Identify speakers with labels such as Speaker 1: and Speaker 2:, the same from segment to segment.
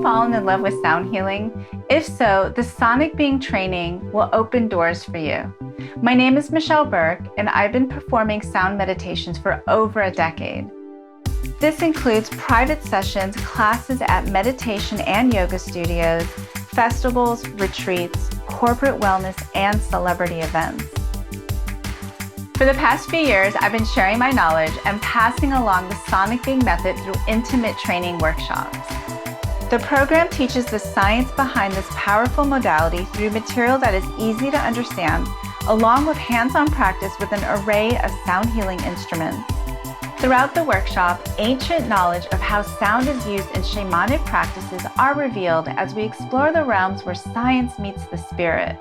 Speaker 1: you fallen in love with sound healing? If so, the Sonic Being training will open doors for you. My name is Michelle Berc, and I've been performing sound meditations for over a decade. This includes private sessions, classes at meditation and yoga studios, festivals, retreats, corporate wellness, and celebrity events. For the past few years, I've been sharing my knowledge and passing along the Sonic Being method through intimate training workshops. The program teaches the science behind this powerful modality through material that is easy to understand, along with hands-on practice with an array of sound healing instruments. Throughout the workshop, ancient knowledge of how sound is used in shamanic practices are revealed as we explore the realms where science meets the spirit.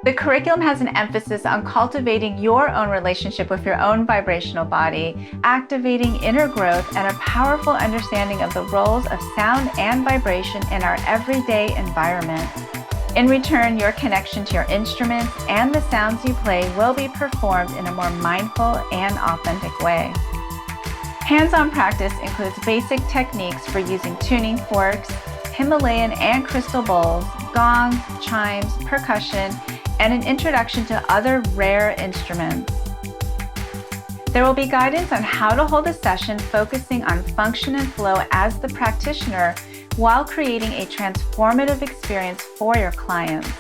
Speaker 1: The curriculum has an emphasis on cultivating your own relationship with your own vibrational body, activating inner growth, and a powerful understanding of the roles of sound and vibration in our everyday environment. In return, your connection to your instruments and the sounds you play will be performed in a more mindful and authentic way. Hands-on practice includes basic techniques for using tuning forks, Himalayan and crystal bowls, gongs, chimes, percussion, and an introduction to other rare instruments. There will be guidance on how to hold a session focusing on function and flow as the practitioner while creating a transformative experience for your clients.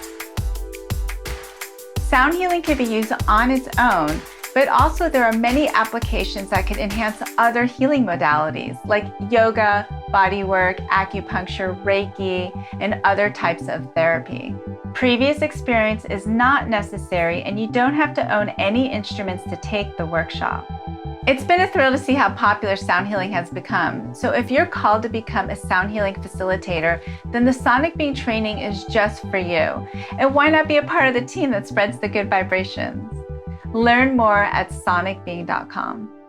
Speaker 1: Sound healing can be used on its own, but also there are many applications that could enhance other healing modalities like yoga, bodywork, acupuncture, Reiki, and other types of therapy. Previous experience is not necessary, and you don't have to own any instruments to take the workshop. It's been a thrill to see how popular sound healing has become. So if you're called to become a sound healing facilitator, then the Sonic Being training is just for you. And why not be a part of the team that spreads the good vibrations? Learn more at sonicbeing.com.